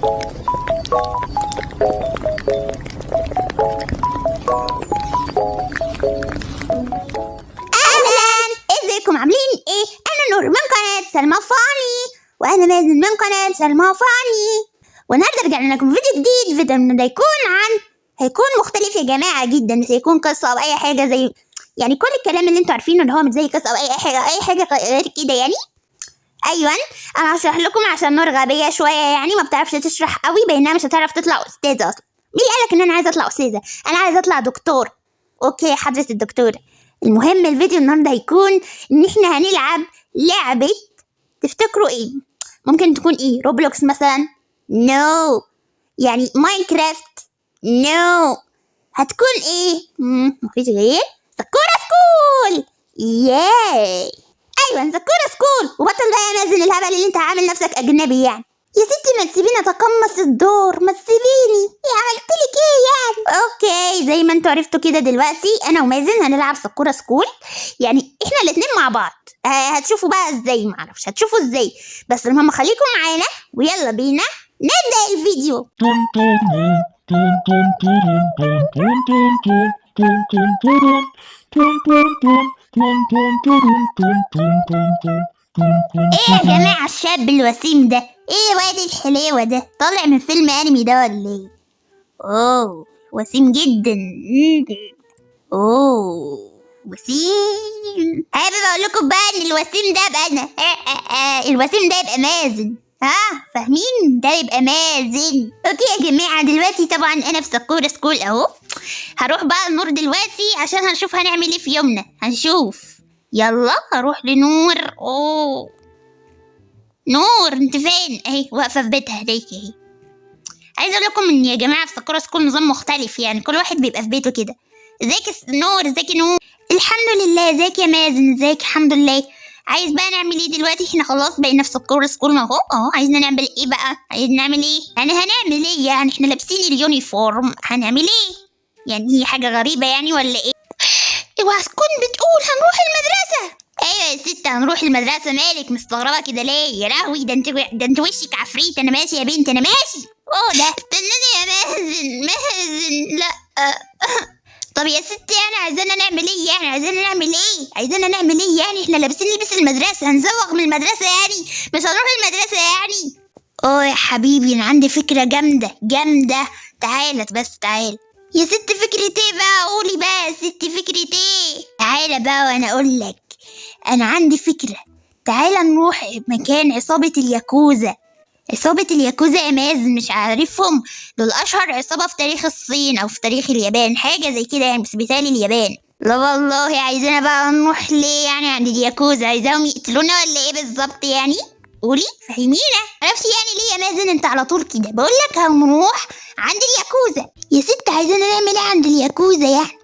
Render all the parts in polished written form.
اهلا، ازيكم عاملين ايه؟ انا نور من قناة سلمى فاني، وانا مازن من قناة سلمى فاني، والنهارده رجعنا لكم فيديو جديد. فيديو ده هيكون مختلف يا جماعة جدا، مش هيكون قصة او اي حاجة زي يعني كل الكلام اللي انتوا عارفينه اللي هو مش زي قصة او اي حاجة غير كده يعني. ايوه، انا هشرح لكم عشان نور غبية شوية، يعني ما بتعرفش تشرح قوي، بينما مش هتعرف تطلع استاذة اصلا. مين قالك ان انا عايزة اطلع استاذة؟ انا عايزة اطلع دكتور. اوكي حضرة الدكتور. المهم الفيديو النهارده هيكون ان احنا هنلعب لعبة. تفتكروا ايه؟ ممكن تكون ايه؟ روبلوكس مثلا؟ نو. يعني ماينكرافت؟ نو. هتكون ايه؟ مفيش غير سكورة سكول. ياي. ايوه سكورة سكول. وبطل بقى يا مازن الهبل اللي انت عامل نفسك اجنبي يعني. يا ستي ما تسيبيني اتقمص الدور، ما تسيبيني. ايه عملتلك ايه يعني؟ اوكي زي ما انتوا عرفتوا كده دلوقتي انا ومازن هنلعب سكورة سكول، يعني احنا الاتنين مع بعض. هتشوفوا بقى ازاي، معرفش هتشوفوا ازاي، بس المهم خليكم معانا ويلا بينا نبدأ الفيديو. ايه يا جماعة الشاب الوسيم ده؟ ايه واد الحلاوة ده؟ طالع من فيلم انمي ده ولا ايه؟ اوه وسيم جدا. اوه وسيم. حابب اقول لكم بقى ان الوسيم ده يبقى انا. الوسيم ده يبقى مازن. فاهمين؟ ده يبقى مازن. اوكي يا جماعة دلوقتي طبعا انا في سكورة سكول اهو. هروح بقى لنور دلوقتي عشان هنشوف هنعمل ايه في يومنا. هنشوف. يلا هروح لنور. اوه نور انت فين؟ اهي واقفة في بيتها هديك اهي. عايزة اقول لكم ان يا جماعة في سكورة سكول نظام مختلف، يعني كل واحد بيبقى في بيته كده. ازيك نور؟ ازيك يا نور؟ الحمد لله. ازيك يا مازن؟ ازيك؟ الحمد لله. عايز بقى نعمل ايه دلوقتي؟ احنا خلاص بقينا في سكورة سكول اهو. عايزنا نعمل ايه بقى؟ عايزين نعمل ايه؟ هنعمل ايه يعني؟ احنا لابسين اليونيفورم، هنعمل ايه؟ يعني هي حاجة غريبة يعني ولا ايه؟ اوعى تكون بتقول هنروح المدرسة. ايوه يا ست هنروح المدرسة. مالك مستغربة كده ليه؟ يا لهوي ده انت وشك عفريت. انا ماشي يا بنت انا ماشي. ده استناني يا مازن لا. طب يا ستي انا عايزانا نعمل ايه يعني؟ عايزانا نعمل ايه يعني؟ احنا لابسين نلبس المدرسة، هنزوغ من المدرسة يعني؟ مش هنروح المدرسة يعني؟ يا حبيبي انا عندي فكرة جامدة. تعالى بس تعالى يا ست. فكرة ايه بقى؟ قولي بقى يا ست فكرة ايه؟ تعالى بقى وانا اقول لك. انا عندي فكرة. تعالى نروح مكان عصابة الياكوزا. عصابة الياكوزا يا مازن مش عارفهم؟ دول اشهر عصابة في تاريخ الصين او في تاريخ اليابان، حاجة زي كده يعني، بس بيتهيألي اليابان. لا والله. عايزانا بقى نروح ليه يعني عند الياكوزا؟ عايزاهم يقتلونا ولا ايه بالظبط يعني؟ قولي فهمينا. عرفتي يعني ليه يا مازن انت على طول كده؟ بقول لك هنروح عند الياكوزا. يا ست عايزانا نعمل ايه عند الياكوزا يعني؟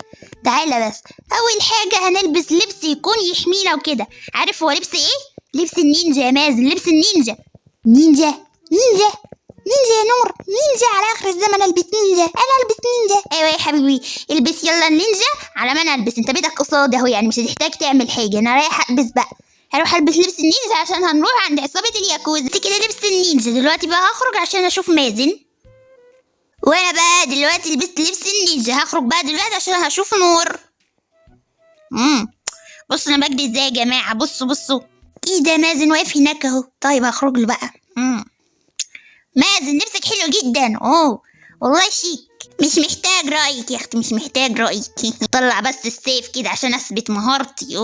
تعالى بس. اول حاجه هنلبس لبس يكون يحمينا وكده. عارف هو لبس ايه؟ لبس النينجا يا مازن. لبس النينجا. نينجا يا نور. نينجا على اخر الزمن البس نينجا. انا البس نينجا. ايوه يا حبيبي البس يلا النينجا على ما انا البس. انت بيتك قصاد اهو يعني مش هتحتاج تعمل حاجه. انا رايح البس بقى. هروح البس لبس النينجا عشان هنروح عند عصابة الياكوزا. انت كده لبس النينجا. دلوقتي بقى هخرج عشان اشوف مازن. وانا بقى دلوقتي لبست لبس النينجا. هخرج بقى دلوقتي عشان هشوف نور. بصوا انا بجري ازاي يا جماعة. بصوا ايه ده؟ مازن واقف هناك اهو. طيب هخرج له بقى. مازن لبسك حلو جدا. والله شيك. مش محتاج رأيك يا اختي، مش محتاج رأيك. طلع بس السيف كده عشان اثبت مهارتي.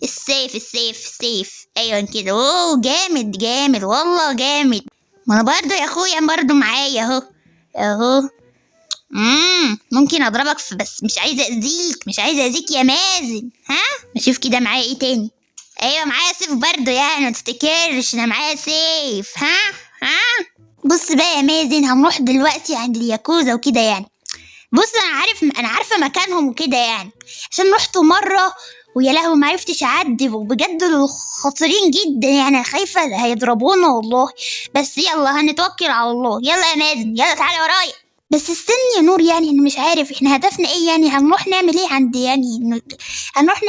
السيف ايوه كده. جامد والله جامد. ما انا برضه يا اخويا برضه معايا اهو. ممكن اضربك بس مش عايزه اذيك يا مازن. نشوف كده معايا ايه تاني. ايوه معايا سيف برضه يعني، ما تفتكرش انا معايا سيف. بص بقى يا مازن هنروح دلوقتي عند الياكوزا وكده يعني. بص انا عارفه مكانهم وكده يعني، عشان رحت مره ويا لهوي ما عرفتش اعدي، وبجد خطيرين جدا يعني. خايفه هيضربونا والله. بس يلا هنتوكل على الله. يلا يا مازن يلا تعالى ورايا. بس استني يا نور، يعني انا مش عارف احنا هدفنا ايه يعني. هنروح نعمل ايه عند يعني هنروح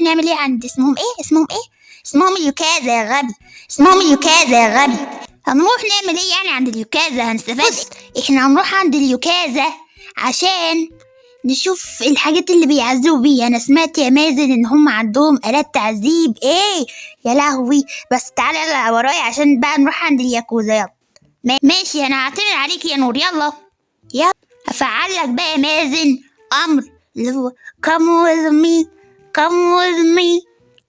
نعمل ايه عند اسمهم ايه؟ اسمهم اليوكازا يا غبي. هنروح نعمل ايه يعني عند اليوكازا؟ هنستفاد؟ احنا هنروح عند اليوكازا عشان نشوف الحاجات اللي بيعذبوا بيها. انا سمعت يا مازن ان هم عندهم آلات تعذيب. ايه يا لهوي، بس تعالى يلا ورايا عشان بقى نروح عند الياكوزا. يلا ماشي، انا هعتمد عليك يا نور. يلا يلا هفعل لك بقى يا مازن امر اللي هو come with me come with me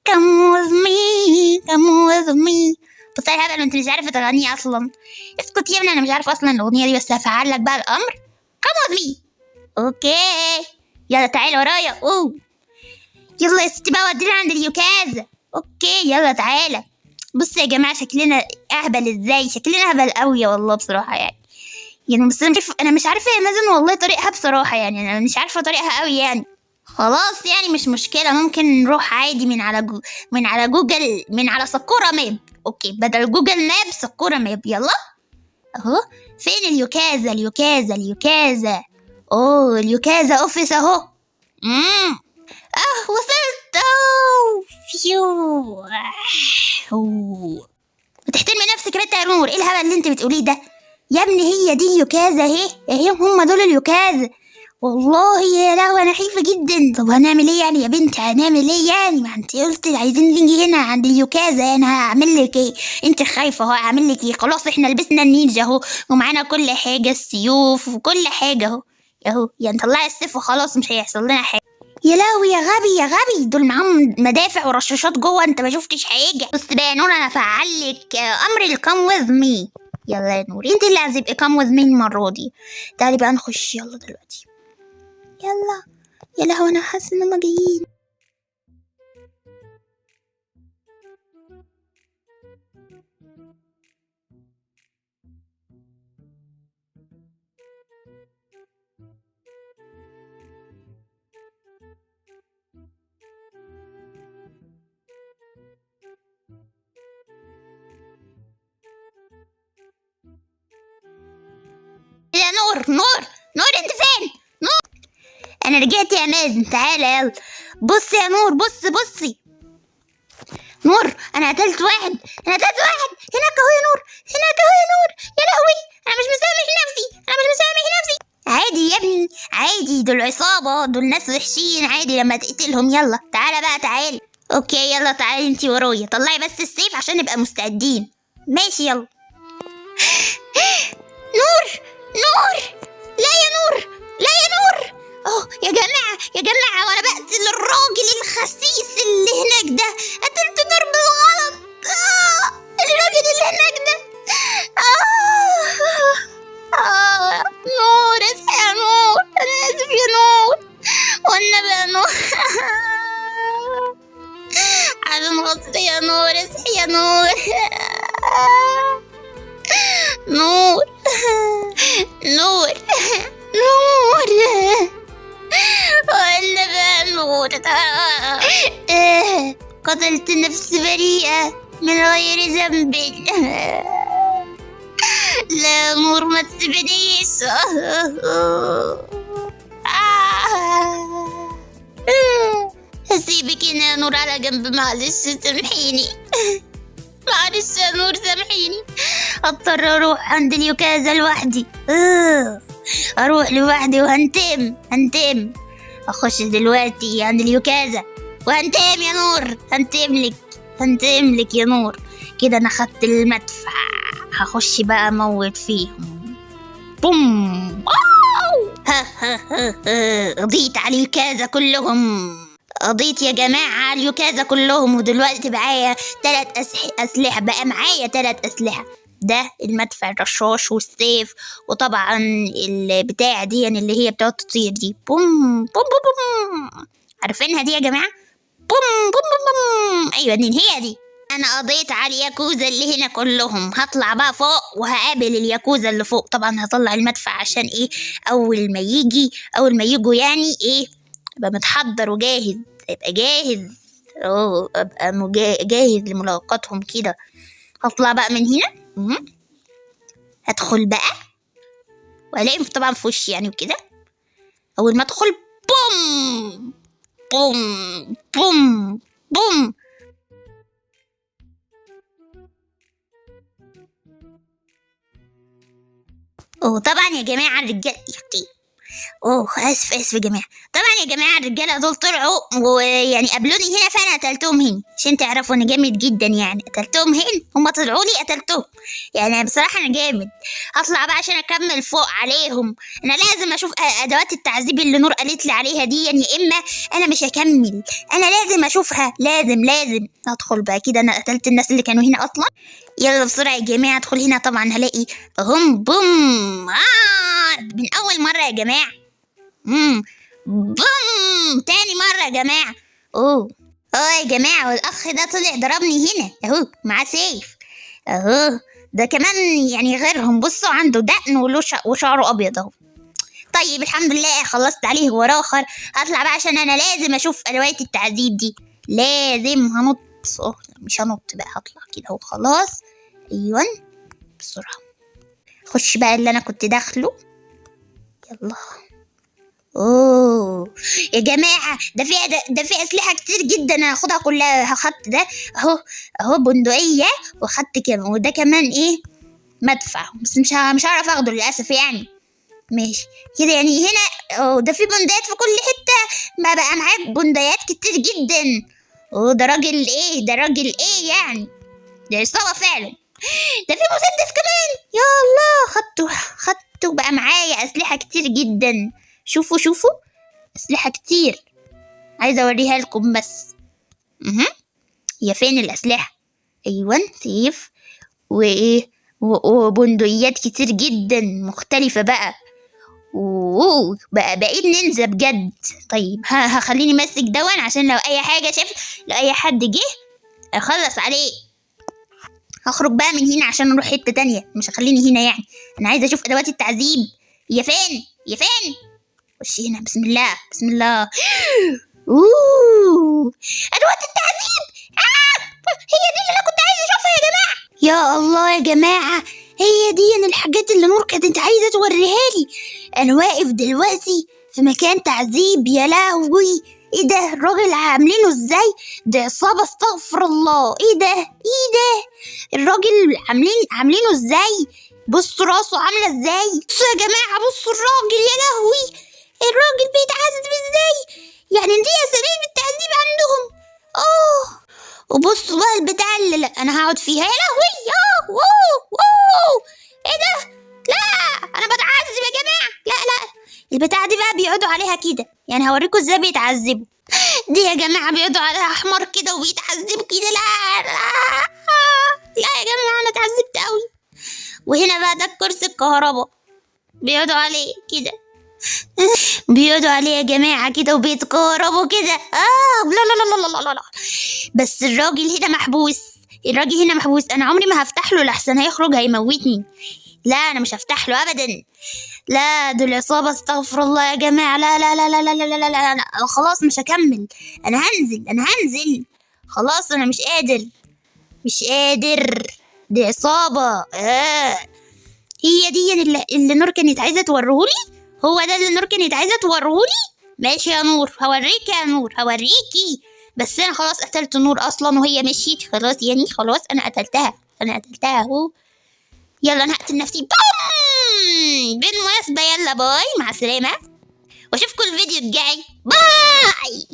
come with me come with me. بص يا هبل، انت مش عارفه تغني اصلا. اسكت يا ابني، انا مش عارفه اصلا الاغنيه دي، بس هفعل لك بقى الامر come with me. اوكي يلا تعالى ورايا. اوه يلا يا ستي بقى ودينا عند اليوكازا. اوكي يلا تعالى. بص يا جماعه شكلنا اهبل ازاي، شكلنا اهبل قوي والله بصراحه يعني بس انا مش عارفه يا مازن والله طريقها بصراحه، يعني انا مش عارفه طريقها قوي يعني. خلاص يعني مش مشكله، ممكن نروح عادي من على جوجل، من على سكوره ماب. اوكي بدل جوجل ماب سكوره ماب. يلا اهو. فين اليوكازا؟ اليوكازا اوه اليوكازا اوفيس اهو. وصلت. فيو. بتحترمي نفسك بنت يا نور؟ ايه الهبل اللي انت بتقوليه ده يا ابني؟ هي دي اليوكازا اهي هم دول اليوكازا. والله يا لهوي انا خايفه جدا. طب هنعمل ايه يعني يا بنتي؟ هنعمل ايه يعني؟ ما انت قلتي عايزين نيجي هنا عند اليوكازا، انا هعمل لك ايه؟ انت خايفه اهو، هعمل لك ايه؟ خلاص احنا لبسنا النينجا اهو ومعانا كل حاجه، السيوف وكل حاجه اهو يعني طلعي السيف وخلاص مش هيحصل لنا حاجه. يا لهوي يا غبي، دول معاهم مدافع ورشاشات جوه، انت ما شفتش حاجه. بص بقى يا نور، انا هفعل لك امر الكام وذ مي. يلا يا نور انت اللي هتبقي كام وذ مي المره دي. تعالي بقى نخش يلا دلوقتي. يلا يا لهوي انا حاسه ان هما جايين. يا نور انت فين؟ انا رجعت يا مازن، تعالى يلا. بص يا نور، بصي نور، انا قتلت واحد هناك اهو يا نور، يا لهوي انا مش مسامح نفسي. عادي يا ابني عادي، دول عصابة، دول ناس وحشين، عادي لما تقتلهم. يلا تعالى بقى تعالى. اوكي يلا تعالي انتي ورايا، طلعي بس السيف عشان نبقى مستعدين. ماشي يلا. نور لا يا نور. اوه يا جماعة وانا بقتل الراجل الخسيس اللي هناك ده، قتلت نور بالغلط. الراجل اللي هناك ده. نور اصحى يا نور، انا اسف يا نور والنبي يا نور. عشان خاطري يا نور اصحي يا نور. نور والنبي يا نور. قتلت نفس بريئة من غير ذنب. لا نور ما تسيبنيش. هسيبك هنا يا نور على جنب، معلش سامحيني. معلش يا نور سامحيني، اضطر اروح عند اليوكازا لوحدي. اروح لوحدي وهنتم. اخش دلوقتي عند اليوكازا وهنتم يا نور، هنتم لك يا نور. كده انا خدت المدفع، هخش بقى اموت فيهم. بوم. قضيت على اليوكازا كلهم، قضيت يا جماعة على اليوكازا كلهم، ودلوقتي معايا 3 أسلحة. بقى معايا 3 أسلحة، ده المدفع الرشاش والسيف، وطبعا البتاع دي يعني اللي هي بتقعد تطير دي. بوم بوم بوم بوم. عارفينها دي يا جماعة؟ بوم بوم بوم بوم. أيوة دي هي دي. أنا قضيت على الياكوزا اللي هنا كلهم، هطلع بقى فوق وهقابل الياكوزا اللي فوق. طبعا هطلع المدفع عشان إيه؟ أول ما يجوا يعني إيه؟ يبقى متحضر وجاهز، يبقى جاهز. ابقى جاهز لملاقاتهم كده. هطلع بقى من هنا. هدخل بقى والاقيهم طبعا في وشي يعني وكده. اول ما ادخل بوم بوم بوم بوم. وطبعا يا جماعة الرجال اسف يا جماعة. طبعا يا جماعة الرجالة دول طلعوا ويعني قابلوني هنا، فانا قتلتهم هنا عشان تعرفوا انا جامد جدا. يعني قتلتهم هنا، هما طلعوا لي قتلتهم. يعني بصراحة انا جامد. هطلع بقى عشان اكمل فوق عليهم. انا لازم اشوف ادوات التعذيب اللي نور قالت لي عليها دي، يعني يا اما انا مش هكمل. انا لازم اشوفها، لازم ادخل بقى كده. انا قتلت الناس اللي كانوا هنا اصلا. يلا بسرعة يا جماعة ادخل هنا. طبعا هلاقي هم بوم من اول مرة يا جماعة. بوم تاني مرة يا جماعة. يا جماعة، والاخ ده طلع ضربني هنا اهو، معاه سيف اهو. ده كمان يعني غيرهم، بصوا عنده دقن وشعره ابيض اهو. طيب الحمد لله خلصت عليه وراخر. هطلع بقى عشان انا لازم اشوف ادوات التعذيب دي. لازم هنط. مش هنط بقى، هطلع كده اهو خلاص. ايوه بسرعة. خش بقى اللي انا كنت داخله. يلا. يا جماعة، ده في أسلحة كتير جدا. أنا هاخدها كلها. أخدت ده أهو بندقية، وأخدت كمان، وده كمان إيه، مدفع، بس مش هعرف أخده للأسف يعني. ماشي كده يعني. هنا ده في بندقيات في كل حتة. ما بقى معاك بندقيات كتير جدا. ده راجل إيه يعني. ده عصابة فعلا. ده في مسدس كمان. يا الله، خدته بقى معايا أسلحة كتير جدا. شوفوا أسلحة كتير، عايزة أوريها لكم بس. هي فين الأسلحة؟ أيوة سيف وإيه وبندقيات كتير جدا مختلفة بقى. بقيت نينجا بجد. طيب هخليني ماسك دون عشان لو أي حاجة لو أي حد جه أخلص عليه. هخرج بقى من هنا عشان أروح حتة تانية، مش هخليني هنا يعني. أنا عايزة أشوف أدوات التعذيب. هي فين؟ خش هنا. بسم الله. أدوات التعذيب. هي دي اللي أنا كنت عايزة أشوفها يا جماعة. يا الله يا جماعة، هي دي الحاجات اللي نور كانت عايزة توريها لي. أنا واقف دلوقتي في مكان تعذيب. يا لهوي، إيه ده؟ الراجل عاملينه إزاي؟ ده عصابة، استغفر الله. إيه ده؟ الراجل عاملينه إزاي؟ بصوا راسه عاملة إزاي. بصوا يا جماعة، بصوا الراجل. يا لهوي، الراجل بيتعذب إزاي؟ يعني دي أساليب التعذيب عندهم. وبصوا بقى البتاع اللي لا انا هقعد فيها. يا لهوي. ايه ده؟ لا انا بتعذب يا جماعه. لا البتاع دي بقى بيقعدوا عليها كده. يعني هوريكم ازاي بيتعذبوا. دي يا جماعه بيقعدوا عليها حمار كده وبيتعذبوا كده. لا يا جماعه، انا اتعذبت قوي. وهنا بقى ده الكرسي الكهرباء، بيقعدوا عليه كده. بيقعدوا عليه يا جماعة كده وبيتقاربوا كده. لا. بس الراجل هنا محبوس. أنا عمري ما هفتح له لحسن هيخرج هيموتني. لا أنا مش هفتح له أبدا. لا دول عصابة، استغفر الله يا جماعة. لا أنا خلاص مش هكمل. أنا هنزل خلاص. أنا مش قادر. دي عصابة. هي دي اللي نور كانت عايزة توريهولي. هو ده اللي نور كانت عايزة توريهولي. ماشي يا نور، هوريكي. بس أنا خلاص قتلت نور أصلا وهي مشيت خلاص. يعني خلاص أنا قتلتها أهو. يلا أنا هقتل نفسي. بالمناسبة يلا باي، مع السلامة، وأشوفكم الفيديو الجاي. باي.